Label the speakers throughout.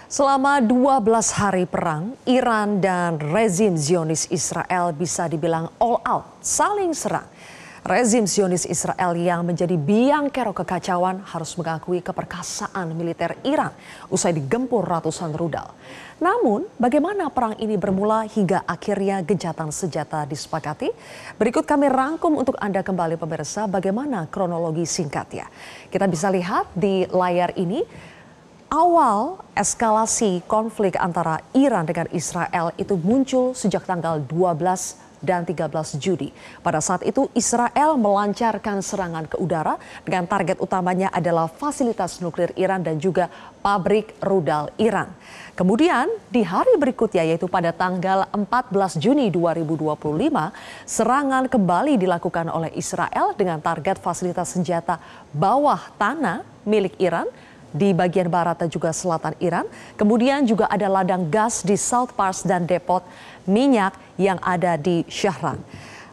Speaker 1: Selama 12 hari perang, Iran dan rezim Zionis Israel bisa dibilang all out, saling serang. Rezim Zionis Israel yang menjadi biang kerok kekacauan harus mengakui keperkasaan militer Iran usai digempur ratusan rudal. Namun, bagaimana perang ini bermula hingga akhirnya gencatan senjata disepakati? Berikut kami rangkum untuk Anda kembali pemirsa bagaimana kronologi singkatnya. Kita bisa lihat di layar ini. Awal eskalasi konflik antara Iran dengan Israel itu muncul sejak tanggal 12 dan 13 Juni. Pada saat itu Israel melancarkan serangan ke udara dengan target utamanya adalah fasilitas nuklir Iran dan juga pabrik rudal Iran. Kemudian di hari berikutnya yaitu pada tanggal 14 Juni 2025, serangan kembali dilakukan oleh Israel dengan target fasilitas senjata bawah tanah milik Iran di bagian barat dan juga selatan Iran. Kemudian juga ada ladang gas di South Pars dan depot minyak yang ada di Shahran.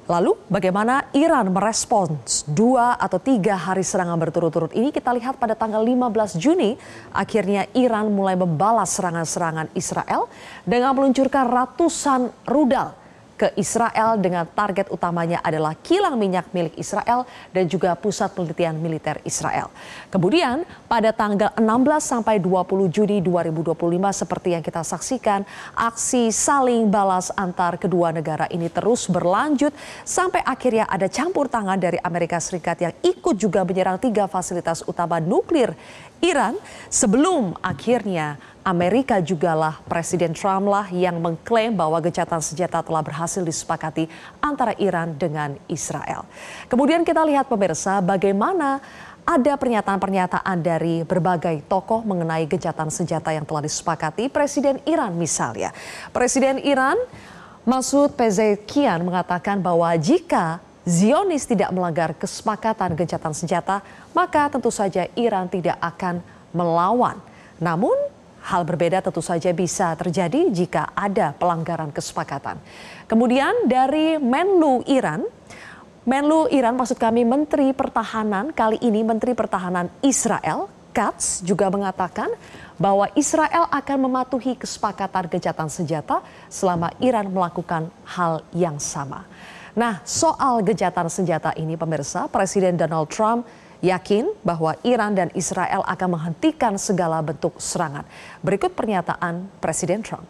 Speaker 1: Lalu bagaimana Iran merespons 2 atau 3 hari serangan berturut-turut ini? Kita lihat pada tanggal 15 Juni akhirnya Iran mulai membalas serangan-serangan Israel dengan meluncurkan ratusan rudal ke Israel dengan target utamanya adalah kilang minyak milik Israel dan juga pusat penelitian militer Israel. Kemudian pada tanggal 16 sampai 20 Juni 2025 seperti yang kita saksikan, aksi saling balas antar kedua negara ini terus berlanjut sampai akhirnya ada campur tangan dari Amerika Serikat yang ikut juga menyerang 3 fasilitas utama nuklir Iran sebelum akhirnya Amerika jugalah Presiden Trump lah yang mengklaim bahwa gencatan senjata telah berhasil disepakati antara Iran dengan Israel. Kemudian kita lihat pemirsa bagaimana ada pernyataan-pernyataan dari berbagai tokoh mengenai gencatan senjata yang telah disepakati. Presiden Iran misalnya. Presiden Iran Masoud Pezeshkian mengatakan bahwa jika Zionis tidak melanggar kesepakatan gencatan senjata, maka tentu saja Iran tidak akan melawan. Namun, hal berbeda tentu saja bisa terjadi jika ada pelanggaran kesepakatan. Kemudian dari Menlu Iran maksud kami Menteri Pertahanan, kali ini Menteri Pertahanan Israel, Katz juga mengatakan bahwa Israel akan mematuhi kesepakatan gencatan senjata selama Iran melakukan hal yang sama. Nah, soal gencatan senjata ini pemirsa, Presiden Donald Trump yakin bahwa Iran dan Israel akan menghentikan segala bentuk serangan. Berikut pernyataan Presiden Trump.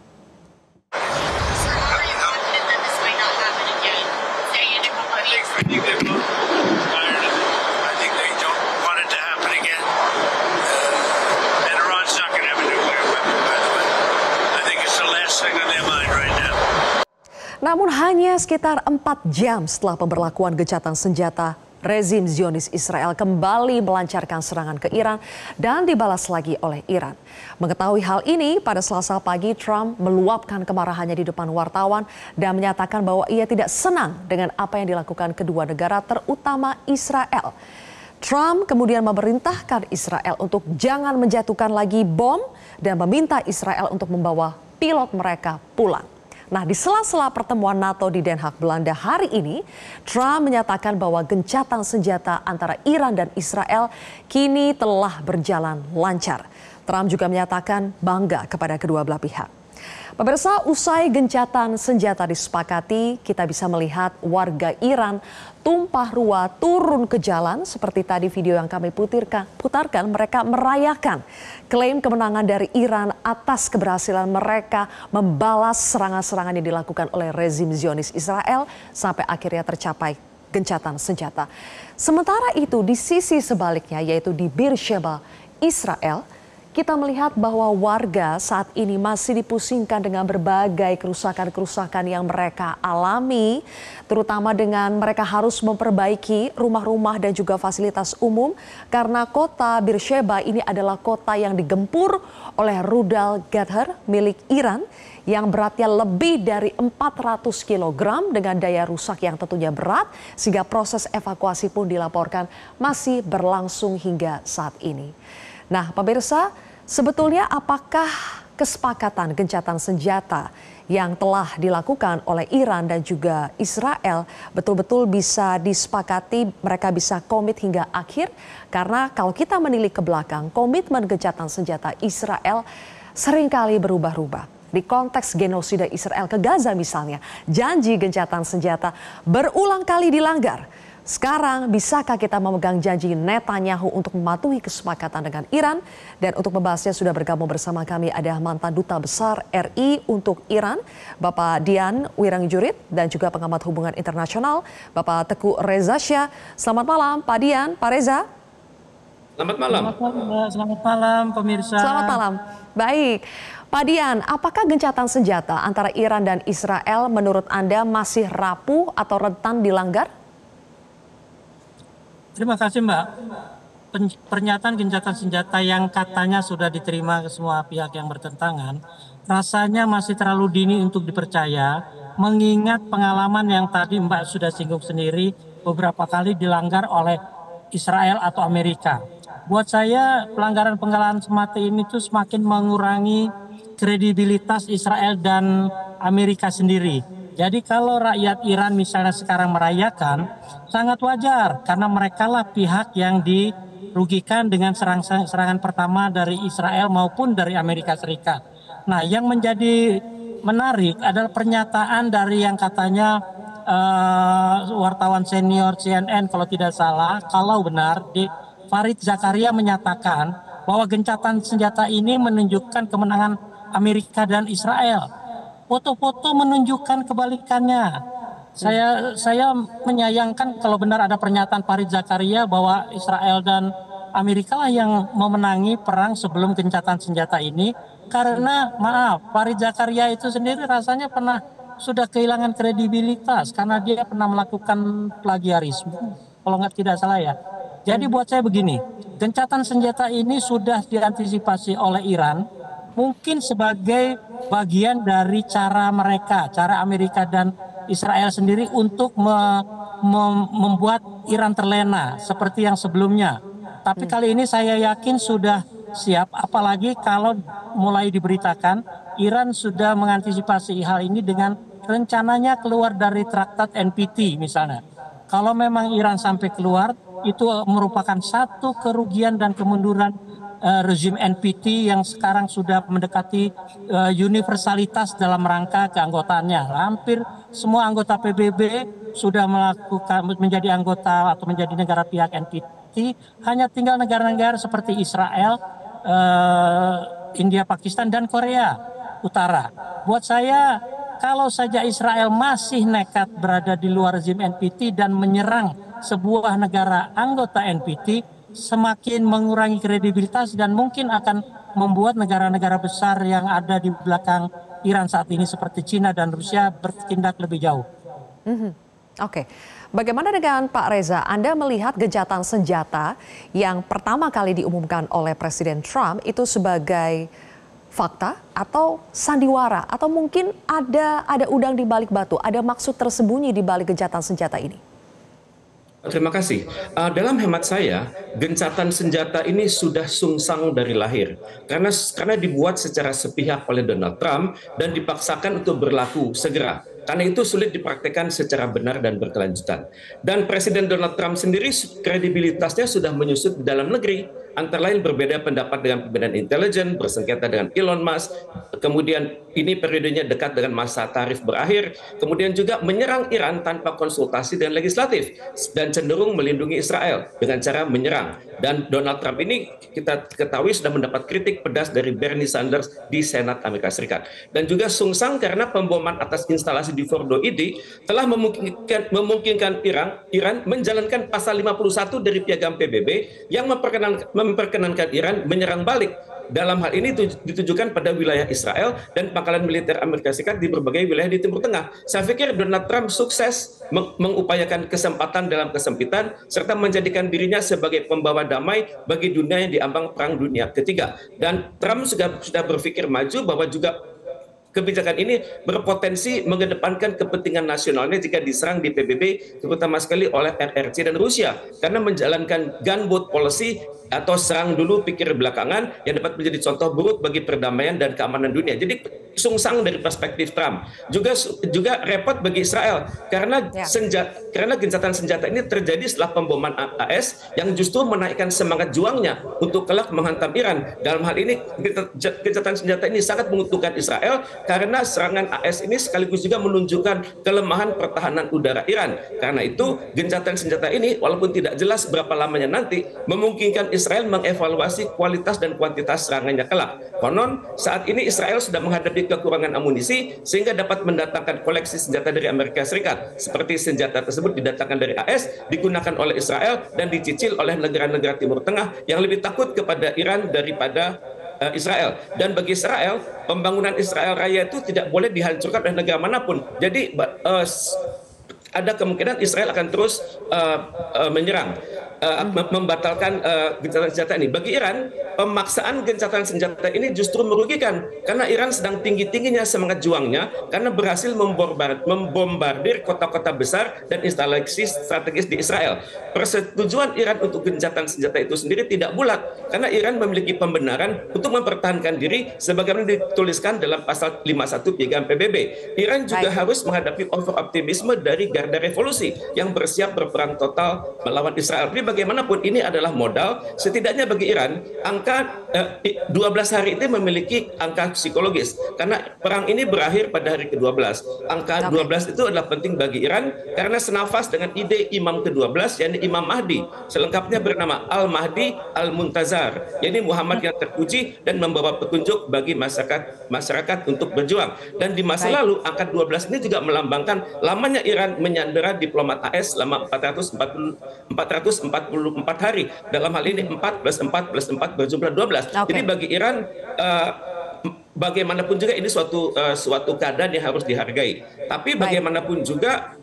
Speaker 1: Namun hanya sekitar 4 jam setelah pemberlakuan gencatan senjata, rezim Zionis Israel kembali melancarkan serangan ke Iran dan dibalas lagi oleh Iran. Mengetahui hal ini, pada Selasa pagi Trump meluapkan kemarahannya di depan wartawan dan menyatakan bahwa ia tidak senang dengan apa yang dilakukan kedua negara, terutama Israel. Trump kemudian memerintahkan Israel untuk jangan menjatuhkan lagi bom dan meminta Israel untuk membawa pilot mereka pulang. Nah, di sela-sela pertemuan NATO di Den Haag, Belanda hari ini, Trump menyatakan bahwa gencatan senjata antara Iran dan Israel kini telah berjalan lancar. Trump juga menyatakan bangga kepada kedua belah pihak. Pemirsa, usai gencatan senjata disepakati, kita bisa melihat warga Iran tumpah ruah turun ke jalan seperti tadi video yang kami putarkan, mereka merayakan klaim kemenangan dari Iran atas keberhasilan mereka membalas serangan-serangan yang dilakukan oleh rezim Zionis Israel sampai akhirnya tercapai gencatan senjata. Sementara itu di sisi sebaliknya yaitu di Beersheba, Israel, kita melihat bahwa warga saat ini masih dipusingkan dengan berbagai kerusakan-kerusakan yang mereka alami, terutama dengan mereka harus memperbaiki rumah-rumah dan juga fasilitas umum karena kota Beersheba ini adalah kota yang digempur oleh rudal Gather milik Iran yang beratnya lebih dari 400 kg dengan daya rusak yang tentunya berat sehingga proses evakuasi pun dilaporkan masih berlangsung hingga saat ini. Nah, pemirsa, sebetulnya apakah kesepakatan gencatan senjata yang telah dilakukan oleh Iran dan juga Israel betul-betul bisa disepakati, mereka bisa komit hingga akhir? Karena kalau kita menilik ke belakang, komitmen gencatan senjata Israel seringkali berubah-ubah. Di konteks genosida Israel ke Gaza misalnya, janji gencatan senjata berulang kali dilanggar. Sekarang, bisakah kita memegang janji Netanyahu untuk mematuhi kesepakatan dengan Iran? Dan untuk membahasnya sudah bergabung bersama kami ada mantan Duta Besar RI untuk Iran, Bapak Dian Wirangjurit, dan juga pengamat hubungan internasional, Bapak Teguh Reza Shah. Selamat malam, Pak Dian, Pak Reza.
Speaker 2: Selamat malam.
Speaker 3: Selamat malam pemirsa.
Speaker 1: Selamat malam. Baik, Pak Dian, apakah gencatan senjata antara Iran dan Israel menurut Anda masih rapuh atau rentan dilanggar?
Speaker 3: Terima kasih Mbak. Pernyataan gencatan senjata yang katanya sudah diterima ke semua pihak yang bertentangan, rasanya masih terlalu dini untuk dipercaya, mengingat pengalaman yang tadi Mbak sudah singgung sendiri beberapa kali dilanggar oleh Israel atau Amerika. Buat saya pelanggaran-pelanggaran semacam ini tuh semakin mengurangi kredibilitas Israel dan Amerika sendiri. Jadi kalau rakyat Iran misalnya sekarang merayakan, sangat wajar karena mereka lah pihak yang dirugikan dengan serangan pertama dari Israel maupun dari Amerika Serikat. Nah, yang menjadi menarik adalah pernyataan dari yang katanya wartawan senior CNN kalau tidak salah, kalau benar, Farid Zakaria menyatakan bahwa gencatan senjata ini menunjukkan kemenangan Amerika dan Israel. Foto-foto menunjukkan kebalikannya. Saya menyayangkan kalau benar ada pernyataan Farid Zakaria bahwa Israel dan Amerika lah yang memenangi perang sebelum gencatan senjata ini. Karena maaf, Farid Zakaria itu sendiri rasanya sudah kehilangan kredibilitas karena dia pernah melakukan plagiarisme. Kalau tidak salah ya. Jadi buat saya begini, gencatan senjata ini sudah diantisipasi oleh Iran. Mungkin sebagai bagian dari cara mereka, cara Amerika dan Israel sendiri untuk membuat Iran terlena seperti yang sebelumnya. Tapi kali ini saya yakin sudah siap, apalagi kalau mulai diberitakan Iran sudah mengantisipasi hal ini dengan rencananya keluar dari traktat NPT misalnya. Kalau memang Iran sampai keluar, itu merupakan satu kerugian dan kemunduran rezim NPT yang sekarang sudah mendekati universalitas dalam rangka keanggotaannya. Hampir semua anggota PBB sudah menjadi anggota atau menjadi negara pihak NPT. Hanya tinggal negara-negara seperti Israel, India, Pakistan, dan Korea Utara. Buat saya, kalau saja Israel masih nekat berada di luar rezim NPT dan menyerang sebuah negara anggota NPT, semakin mengurangi kredibilitas dan mungkin akan membuat negara-negara besar yang ada di belakang Iran saat ini seperti Cina dan Rusia bertindak lebih jauh.
Speaker 1: Oke. Bagaimana dengan Pak Reza? Anda melihat gencatan senjata yang pertama kali diumumkan oleh Presiden Trump itu sebagai fakta atau sandiwara atau mungkin ada udang di balik batu, ada maksud tersembunyi di balik gencatan senjata ini?
Speaker 2: Terima kasih. Dalam hemat saya, gencatan senjata ini sudah sungsang dari lahir karena dibuat secara sepihak oleh Donald Trump dan dipaksakan untuk berlaku segera. Karena itu sulit dipraktekkan secara benar dan berkelanjutan. Dan Presiden Donald Trump sendiri kredibilitasnya sudah menyusut di dalam negeri. Antara lain berbeda pendapat dengan pimpinan intelijen, bersengketa dengan Elon Musk, kemudian ini periodenya dekat dengan masa tarif berakhir, kemudian juga menyerang Iran tanpa konsultasi dengan legislatif, dan cenderung melindungi Israel dengan cara menyerang. Dan Donald Trump ini kita ketahui sudah mendapat kritik pedas dari Bernie Sanders di Senat Amerika Serikat. Dan juga sungsang karena pemboman atas instalasi di Fordo ini telah memungkinkan Iran menjalankan pasal 51 dari Piagam PBB yang memperkenankan Iran menyerang balik. Dalam hal ini ditujukan pada wilayah Israel dan pangkalan militer Amerika Serikat di berbagai wilayah di Timur Tengah. Saya pikir Donald Trump sukses mengupayakan kesempatan dalam kesempitan serta menjadikan dirinya sebagai pembawa damai bagi dunia yang diambang Perang Dunia Ketiga. Dan Trump sudah berpikir maju bahwa juga kebijakan ini berpotensi mengedepankan kepentingan nasionalnya jika diserang di PBB, terutama sekali oleh RRC dan Rusia, karena menjalankan gunboat policy atau serang dulu pikir belakangan yang dapat menjadi contoh buruk bagi perdamaian dan keamanan dunia. Jadi sungsang dari perspektif Trump. Juga repot bagi Israel karena gencatan senjata ini terjadi setelah pemboman AS yang justru menaikkan semangat juangnya untuk kelak menghantam Iran. Dalam hal ini gencatan senjata ini sangat menguntungkan Israel karena serangan AS ini sekaligus juga menunjukkan kelemahan pertahanan udara Iran. Karena itu gencatan senjata ini walaupun tidak jelas berapa lamanya nanti memungkinkan Israel mengevaluasi kualitas dan kuantitas serangannya kelak. Konon saat ini Israel sudah menghadapi kekurangan amunisi sehingga dapat mendatangkan koleksi senjata dari Amerika Serikat. Seperti senjata tersebut didatangkan dari AS, digunakan oleh Israel dan dicicil oleh negara-negara Timur Tengah yang lebih takut kepada Iran daripada Israel. Dan bagi Israel, pembangunan Israel Raya itu tidak boleh dihancurkan oleh negara manapun. Jadi ada kemungkinan Israel akan terus menyerang, membatalkan gencatan senjata ini. Bagi Iran, pemaksaan gencatan senjata ini justru merugikan karena Iran sedang tinggi-tingginya semangat juangnya karena berhasil membombardir kota-kota besar dan instalasi strategis di Israel. Persetujuan Iran untuk gencatan senjata itu sendiri tidak bulat karena Iran memiliki pembenaran untuk mempertahankan diri sebagaimana dituliskan dalam pasal 51 Piagam PBB. Iran juga harus menghadapi over-optimisme dari garda revolusi yang bersiap berperang total melawan Israel. Tapi bagaimanapun ini adalah modal setidaknya bagi Iran. Angka 12 hari itu memiliki angka psikologis karena perang ini berakhir pada hari ke-12. Angka 12 itu adalah penting bagi Iran karena senafas dengan ide imam ke-12 yakni Imam Mahdi, selengkapnya bernama Al-Mahdi Al-Muntazar, yakni Muhammad yang terpuji dan membawa petunjuk bagi masyarakat untuk berjuang. Dan di masa lalu angka 12 ini juga melambangkan lamanya Iran menyandera diplomat AS selama 444 hari. Dalam hal ini 4 plus 4 plus 4 berjumlah 12. Jadi bagi Iran bagaimanapun juga ini suatu keadaan yang harus dihargai. Tapi bagaimanapun juga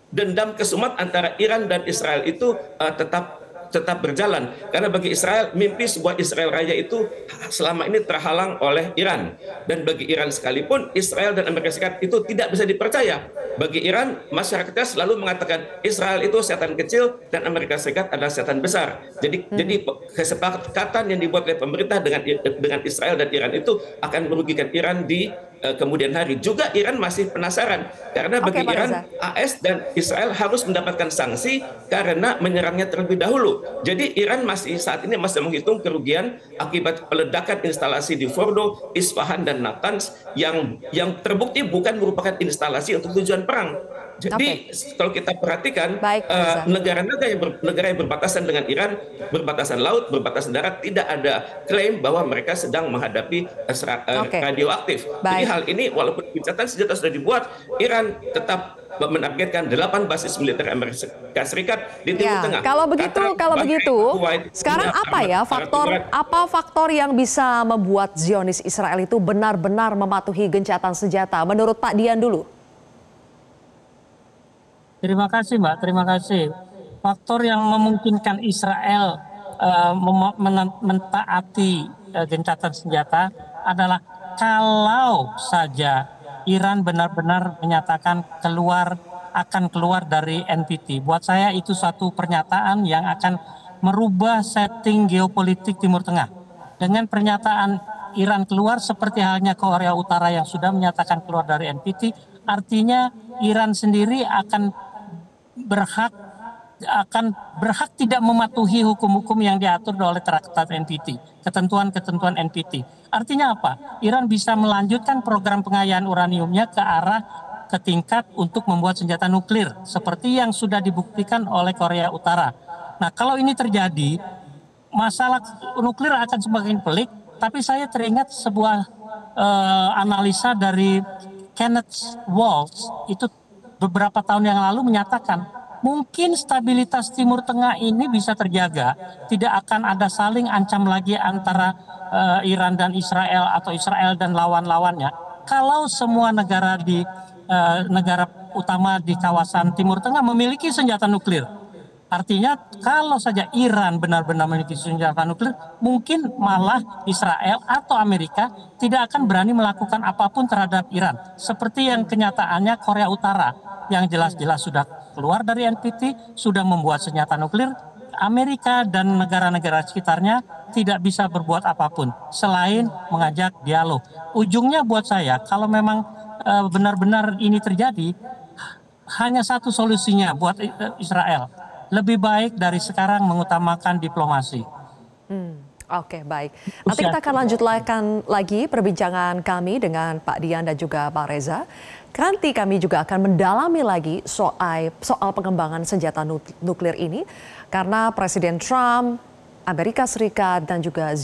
Speaker 2: dendam kesumat antara Iran dan Israel itu tetap berjalan karena bagi Israel mimpi sebuah Israel Raya itu selama ini terhalang oleh Iran, dan bagi Iran sekalipun Israel dan Amerika Serikat itu tidak bisa dipercaya. Bagi Iran masyarakatnya selalu mengatakan Israel itu setan kecil dan Amerika Serikat adalah setan besar. Jadi kesepakatan yang dibuat oleh pemerintah dengan Israel dan Iran itu akan merugikan Iran di kemudian hari. Juga Iran masih penasaran karena bagi Iran AS dan Israel harus mendapatkan sanksi karena menyerangnya terlebih dahulu. Jadi Iran saat ini masih menghitung kerugian akibat peledakan instalasi di Fordo, Isfahan dan Natanz yang terbukti bukan merupakan instalasi untuk tujuan perang. Jadi kalau kita perhatikan negara yang berbatasan dengan Iran, berbatasan laut, berbatasan darat, tidak ada klaim bahwa mereka sedang menghadapi radioaktif. Jadi hal ini walaupun gencatan senjata sudah dibuat, Iran tetap menargetkan 8 basis militer Amerika Serikat di Timur Tengah.
Speaker 1: Kalau begitu, sekarang apa faktor yang bisa membuat Zionis Israel itu benar-benar mematuhi gencatan senjata menurut Pak Dian dulu?
Speaker 3: Terima kasih Mbak, terima kasih. Faktor yang memungkinkan Israel mentaati gencatan senjata adalah kalau saja Iran benar-benar menyatakan akan keluar dari NPT. Buat saya itu suatu pernyataan yang akan merubah setting geopolitik Timur Tengah. Dengan pernyataan Iran keluar seperti halnya Korea Utara yang sudah menyatakan keluar dari NPT, artinya Iran sendiri akan berhak tidak mematuhi hukum-hukum yang diatur oleh Traktat NPT, ketentuan-ketentuan NPT. Artinya apa? Iran bisa melanjutkan program pengayaan uraniumnya ke tingkat untuk membuat senjata nuklir seperti yang sudah dibuktikan oleh Korea Utara. Nah, kalau ini terjadi, masalah nuklir akan semakin pelik. Tapi saya teringat sebuah analisa dari Kenneth Waltz itu beberapa tahun yang lalu menyatakan mungkin stabilitas Timur Tengah ini bisa terjaga, tidak akan ada saling ancam lagi antara Iran dan Israel atau Israel dan lawan-lawannya. Kalau semua negara negara utama di kawasan Timur Tengah memiliki senjata nuklir, artinya kalau saja Iran benar-benar memiliki senjata nuklir, mungkin malah Israel atau Amerika tidak akan berani melakukan apapun terhadap Iran. Seperti yang kenyataannya Korea Utara yang jelas-jelas sudah keluar dari NPT, sudah membuat senjata nuklir, Amerika dan negara-negara sekitarnya tidak bisa berbuat apapun selain mengajak dialog. Ujungnya buat saya, kalau memang benar-benar ini terjadi, hanya satu solusinya buat Israel. Lebih baik dari sekarang mengutamakan diplomasi.
Speaker 1: Oke, baik. Nanti kita akan lanjutkan lagi perbincangan kami dengan Pak Dian dan juga Pak Reza. Nanti kami juga akan mendalami lagi soal pengembangan senjata nuklir ini. Karena Presiden Trump, Amerika Serikat, dan juga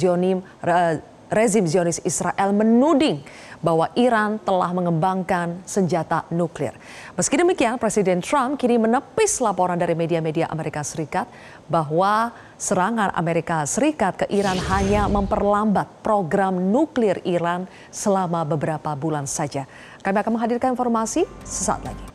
Speaker 1: rezim Zionis Israel menuding bahwa Iran telah mengembangkan senjata nuklir. Meski demikian, Presiden Trump kini menepis laporan dari media-media Amerika Serikat bahwa serangan Amerika Serikat ke Iran hanya memperlambat program nuklir Iran selama beberapa bulan saja. Kami akan menghadirkan informasi sesaat lagi.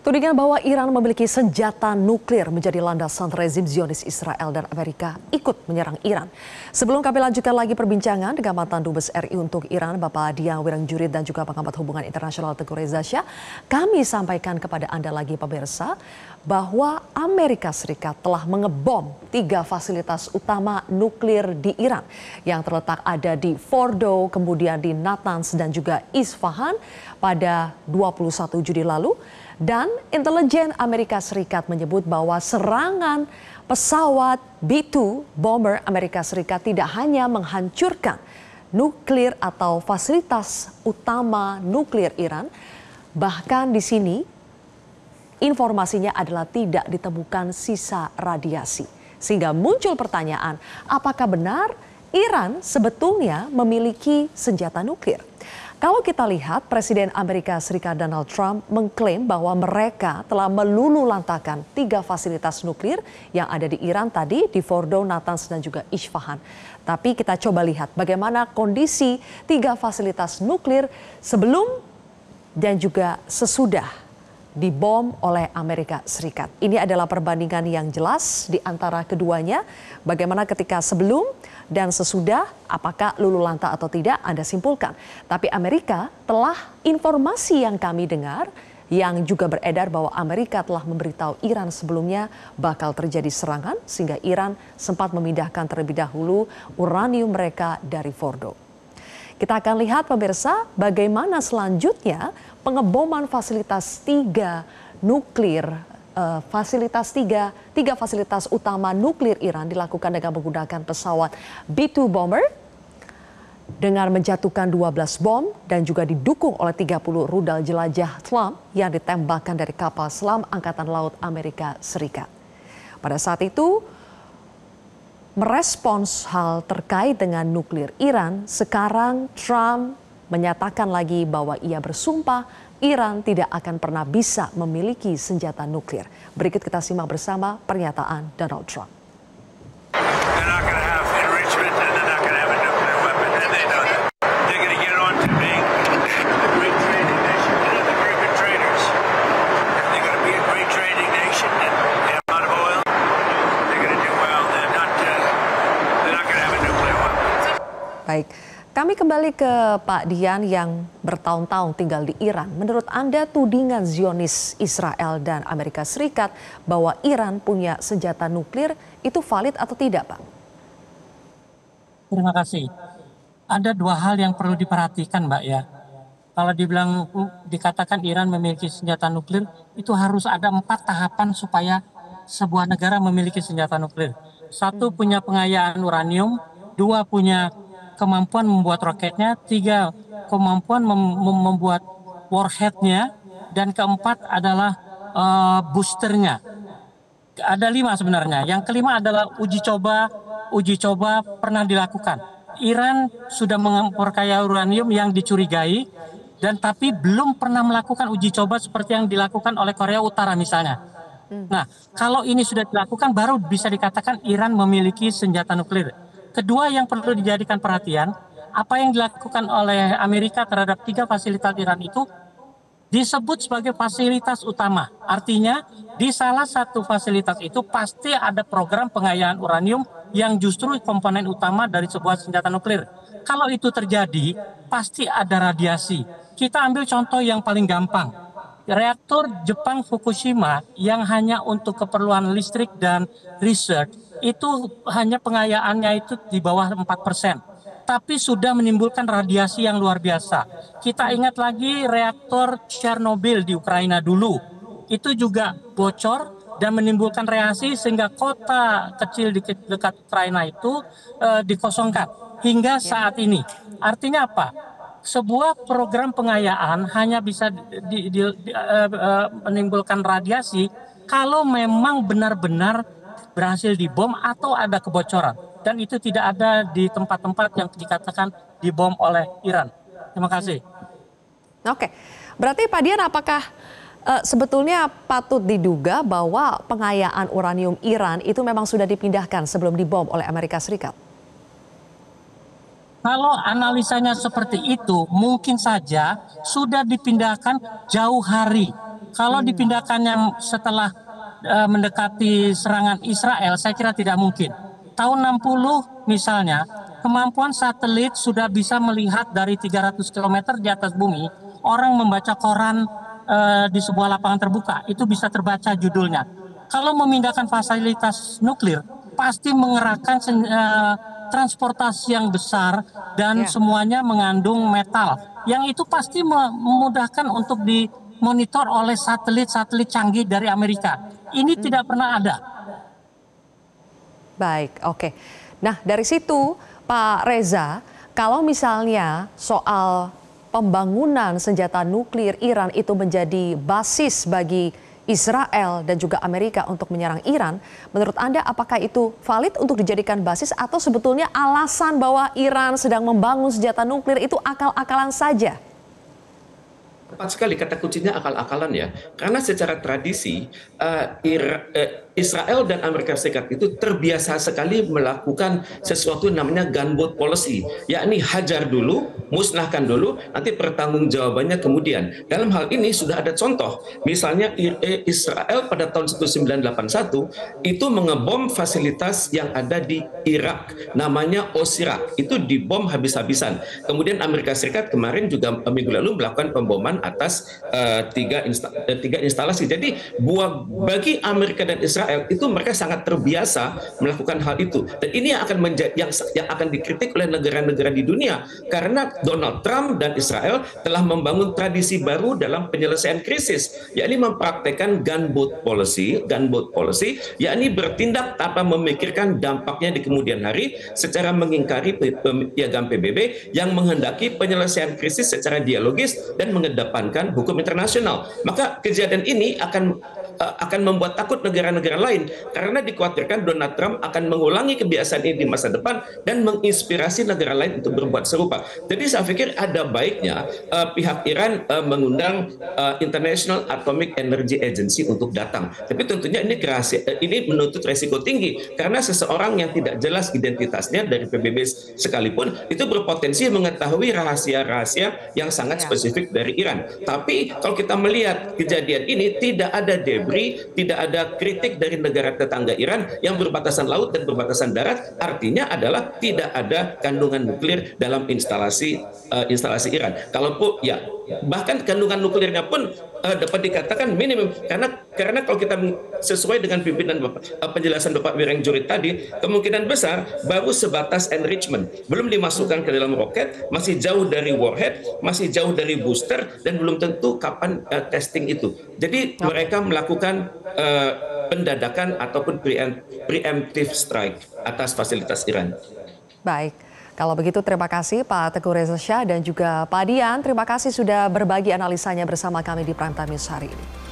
Speaker 1: Tudingan bahwa Iran memiliki senjata nuklir menjadi landasan rezim Zionis Israel dan Amerika ikut menyerang Iran. Sebelum kami lanjutkan lagi perbincangan dengan mantan Dubes RI untuk Iran, Bapak Dian Wirangjurit dan juga pengamat hubungan internasional Teguh Reza Shah, kami sampaikan kepada Anda lagi pemirsa bahwa Amerika Serikat telah mengebom 3 fasilitas utama nuklir di Iran yang terletak ada di Fordo, kemudian di Natanz dan juga Isfahan pada 21 Juli lalu. Dan intelijen Amerika Serikat menyebut bahwa serangan pesawat B-2 bomber Amerika Serikat tidak hanya menghancurkan nuklir atau fasilitas utama nuklir Iran, bahkan di sini informasinya adalah tidak ditemukan sisa radiasi. Sehingga muncul pertanyaan, apakah benar Iran sebetulnya memiliki senjata nuklir? Kalau kita lihat, Presiden Amerika Serikat Donald Trump mengklaim bahwa mereka telah meluluhlantakkan 3 fasilitas nuklir yang ada di Iran tadi, di Fordo, Natanz, dan juga Isfahan. Tapi kita coba lihat bagaimana kondisi 3 fasilitas nuklir sebelum dan juga sesudah dibom oleh Amerika Serikat. Ini adalah perbandingan yang jelas di antara keduanya. Bagaimana ketika sebelum dan sesudah, apakah luluhlantah atau tidak, Anda simpulkan. Tapi Amerika telah informasi yang kami dengar, yang juga beredar bahwa Amerika telah memberitahu Iran sebelumnya bakal terjadi serangan, sehingga Iran sempat memindahkan terlebih dahulu uranium mereka dari Fordo. Kita akan lihat pemirsa bagaimana selanjutnya pengeboman fasilitas 3 nuklir, tiga fasilitas utama nuklir Iran dilakukan dengan menggunakan pesawat B-2 bomber dengan menjatuhkan 12 bom dan juga didukung oleh 30 rudal jelajah selam yang ditembakkan dari kapal selam Angkatan Laut Amerika Serikat. Pada saat itu, merespons hal terkait dengan nuklir Iran, sekarang Trump menyatakan lagi bahwa ia bersumpah Iran tidak akan pernah bisa memiliki senjata nuklir. Berikut kita simak bersama pernyataan Donald Trump. Baik. Kami kembali ke Pak Dian yang bertahun-tahun tinggal di Iran. Menurut Anda tudingan Zionis Israel dan Amerika Serikat bahwa Iran punya senjata nuklir itu valid atau tidak, Pak?
Speaker 3: Terima kasih. Ada 2 hal yang perlu diperhatikan, Mbak ya. Kalau dikatakan Iran memiliki senjata nuklir, itu harus ada 4 tahapan supaya sebuah negara memiliki senjata nuklir. 1 punya pengayaan uranium, 2 punya kemampuan membuat roketnya, 3 kemampuan membuat warheadnya, dan keempat adalah boosternya. Ada 5 sebenarnya. Yang kelima adalah uji coba pernah dilakukan. Iran sudah memperkaya uranium yang dicurigai, dan tapi belum pernah melakukan uji coba seperti yang dilakukan oleh Korea Utara misalnya. Nah, kalau ini sudah dilakukan, baru bisa dikatakan Iran memiliki senjata nuklir. Kedua yang perlu dijadikan perhatian, apa yang dilakukan oleh Amerika terhadap 3 fasilitas Iran itu disebut sebagai fasilitas utama. Artinya di salah satu fasilitas itu pasti ada program pengayaan uranium yang justru komponen utama dari sebuah senjata nuklir. Kalau itu terjadi, pasti ada radiasi. Kita ambil contoh yang paling gampang. reaktor Jepang Fukushima yang hanya untuk keperluan listrik dan research itu hanya pengayaannya itu di bawah 4%. Tapi sudah menimbulkan radiasi yang luar biasa. Kita ingat lagi reaktor Chernobyl di Ukraina dulu. Itu juga bocor dan menimbulkan reaksi sehingga kota kecil di dekat Ukraina itu dikosongkan hingga saat ini. Artinya apa? Sebuah program pengayaan hanya bisa menimbulkan radiasi kalau memang benar-benar berhasil dibom atau ada kebocoran. Dan itu tidak ada di tempat-tempat yang dikatakan dibom oleh Iran. Terima kasih.
Speaker 1: Oke, berarti Pak Dian, apakah sebetulnya patut diduga bahwa pengayaan uranium Iran itu memang sudah dipindahkan sebelum dibom oleh Amerika Serikat?
Speaker 3: Kalau analisanya seperti itu, mungkin saja sudah dipindahkan jauh hari. Kalau dipindahkannya setelah mendekati serangan Israel, saya kira tidak mungkin. Tahun 60 misalnya, kemampuan satelit sudah bisa melihat dari 300 km di atas bumi, orang membaca koran di sebuah lapangan terbuka, itu bisa terbaca judulnya. Kalau memindahkan fasilitas nuklir, pasti mengerahkan transportasi yang besar dan semuanya mengandung metal. Yang itu pasti memudahkan untuk dimonitor oleh satelit-satelit canggih dari Amerika. Ini tidak pernah ada.
Speaker 1: Baik, oke. Nah, dari situ Pak Reza, kalau misalnya soal pembangunan senjata nuklir Iran itu menjadi basis bagi Israel dan juga Amerika untuk menyerang Iran, menurut Anda apakah itu valid untuk dijadikan basis atau sebetulnya alasan bahwa Iran sedang membangun senjata nuklir itu akal-akalan saja?
Speaker 2: Tepat sekali, kata kuncinya akal-akalan ya. Karena secara tradisi Israel dan Amerika Serikat itu terbiasa sekali melakukan sesuatu namanya gunboat policy, yakni hajar dulu, musnahkan dulu, nanti pertanggungjawabannya kemudian. Dalam hal ini sudah ada contoh, misalnya Israel pada tahun 1981 itu mengebom fasilitas yang ada di Irak, namanya Osirak, itu dibom habis-habisan. Kemudian Amerika Serikat kemarin juga minggu lalu melakukan pemboman atas tiga instalasi. Jadi bagi Amerika dan Israel itu mereka sangat terbiasa melakukan hal itu. Dan ini yang akan yang akan dikritik oleh negara-negara di dunia karena Donald Trump dan Israel telah membangun tradisi baru dalam penyelesaian krisis, yakni mempraktekkan gunboat policy, yakni bertindak tanpa memikirkan dampaknya di kemudian hari secara mengingkari piagam PBB yang menghendaki penyelesaian krisis secara dialogis dan mengedepankan hukum internasional. Maka kejadian ini akan membuat takut negara-negara lain karena dikhawatirkan Donald Trump akan mengulangi kebiasaan ini di masa depan dan menginspirasi negara lain untuk berbuat serupa. Jadi saya pikir ada baiknya pihak Iran mengundang International Atomic Energy Agency untuk datang. Tapi tentunya ini menuntut resiko tinggi karena seseorang yang tidak jelas identitasnya dari PBB sekalipun itu berpotensi mengetahui rahasia-rahasia yang sangat spesifik dari Iran. Tapi kalau kita melihat kejadian ini tidak ada debris, tidak ada kritik dari negara tetangga Iran yang berbatasan laut dan berbatasan darat, artinya adalah tidak ada kandungan nuklir dalam instalasi Iran. Kalaupun ya bahkan kandungan nuklirnya pun dapat dikatakan minimum karena kalau kita sesuai dengan penjelasan Bapak Wirangjuri tadi, kemungkinan besar baru sebatas enrichment, belum dimasukkan ke dalam roket, masih jauh dari warhead, masih jauh dari booster dan belum tentu kapan testing itu. Jadi mereka melakukan pendadakan ataupun preemptive strike atas fasilitas Iran.
Speaker 1: Baik. Kalau begitu terima kasih Pak Teguh Reza Shah dan juga Pak Dian. Terima kasih sudah berbagi analisanya bersama kami di Prime Time News hari ini.